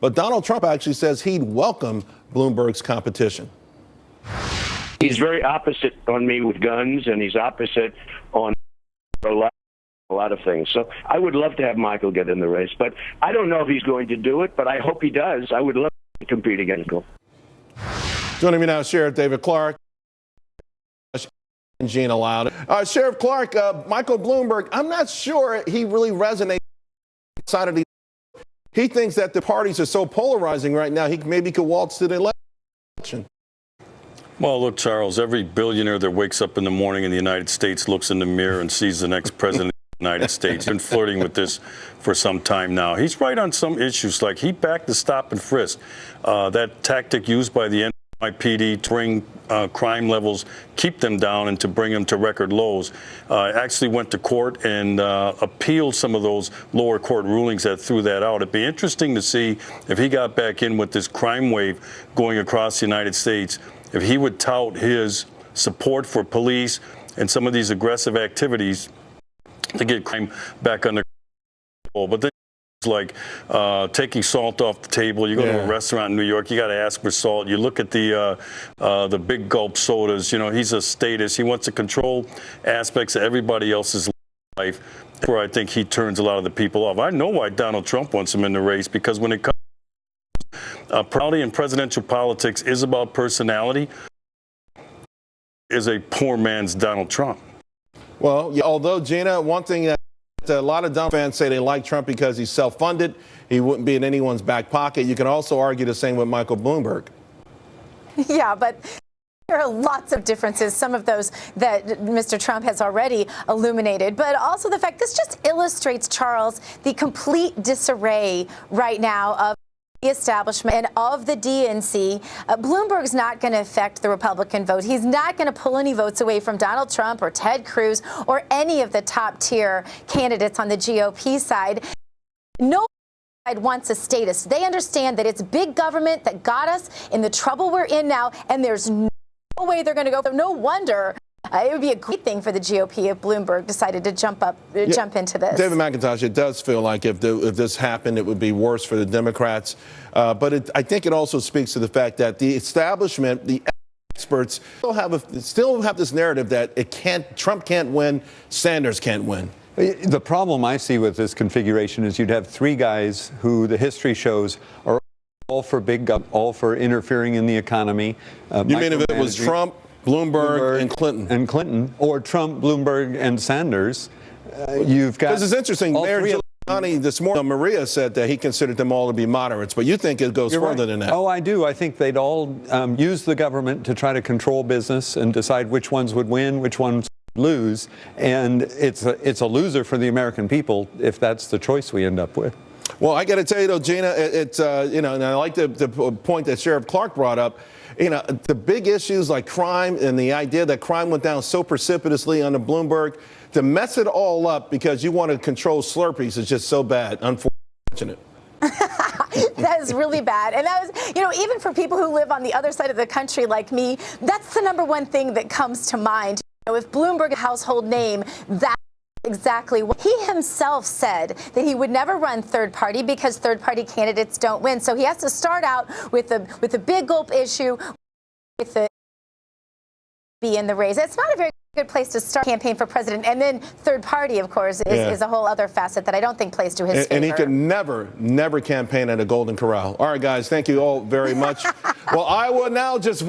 But Donald Trump actually says he'd welcome Bloomberg's competition. He's very opposite on me with guns, and he's opposite on a lot of things. So I would love to have Michael get in the race, but I don't know if he's going to do it, but I hope he does. I would love to compete against him. Joining me now, Sheriff David Clarke and Gina Loud. Sheriff Clarke, Michael Bloomberg, I'm not sure he really resonates outside of the. He thinks that the parties are so polarizing right now, he maybe could waltz to the election. Well, look, Charles, every billionaire that wakes up in the morning in the United States looks in the mirror and sees the next president of the United States. He's been flirting with this for some time now. He's right on some issues, like he backed the stop and frisk. That tactic used by the NYPD to bring crime levels, keep them down, and to bring them to record lows. Actually went to court and appealed some of those lower court rulings that threw that out. It'd be interesting to see if he got back in with this crime wave going across the United States, if he would tout his support for police and some of these aggressive activities to get crime back under control. But then it's like taking salt off the table. You go to a restaurant in New York, you got to ask for salt. You look at the big gulp sodas. You know, he's a statist. He wants to control aspects of everybody else's life. That's where I think he turns a lot of the people off. I know why Donald Trump wants him in the race, because when it comes personality in presidential politics is about personality, is a poor man's Donald Trump. Well, although, Gina, one thing that a lot of Donald fans say they like Trump because he's self-funded, he wouldn't be in anyone's back pocket. You can also argue the same with Michael Bloomberg. Yeah, but there are lots of differences, some of those that Mr. Trump has already illuminated, but also the fact this just illustrates, Charles, the complete disarray right now of the establishment and of the DNC. Bloomberg's not going to affect the Republican vote. He's not going to pull any votes away from Donald Trump or Ted Cruz or any of the top tier candidates on the GOP side. No side wants a statist. They understand that it's big government that got us in the trouble we're in now, and there's no way they're going to go. No wonder. It would be a great thing for the GOP if Bloomberg decided to jump into this. David McIntosh, it does feel like if this happened, it would be worse for the Democrats. But I think it also speaks to the fact that the establishment, the experts, still have this narrative that Trump can't win, Sanders can't win. The problem I see with this configuration is you'd have three guys who the history shows are all for big government, all for interfering in the economy. You mean if it was Trump, Bloomberg and Clinton. And Clinton, or Trump, Bloomberg, and Sanders, you've got. This is interesting. Mayor Giuliani this morning, Maria said that he considered them all to be moderates, but you think it goes further than that. Oh, I do. I think they'd all use the government to try to control business and decide which ones would win, which ones would lose, and it's a loser for the American people if that's the choice we end up with. Well, I got to tell you though, Gina, it's and I like the point that Sheriff Clarke brought up. The big issues like crime and the idea that crime went down so precipitously under Bloomberg, to mess it all up because you want to control Slurpees is just so bad. Unfortunate. That is really bad. And that was, even for people who live on the other side of the country like me, that's the number one thing that comes to mind. If Bloomberg, a household name, that's exactly what he himself said, that he would never run third party because third party candidates don't win. So he has to start out with the big gulp issue, with the be in the race. It's not a very good place to start a campaign for president. And then third party, of course, is a whole other facet that I don't think plays to his favor. And he could never campaign at a Golden Corral. All right, guys, thank you all very much. Well, I will now just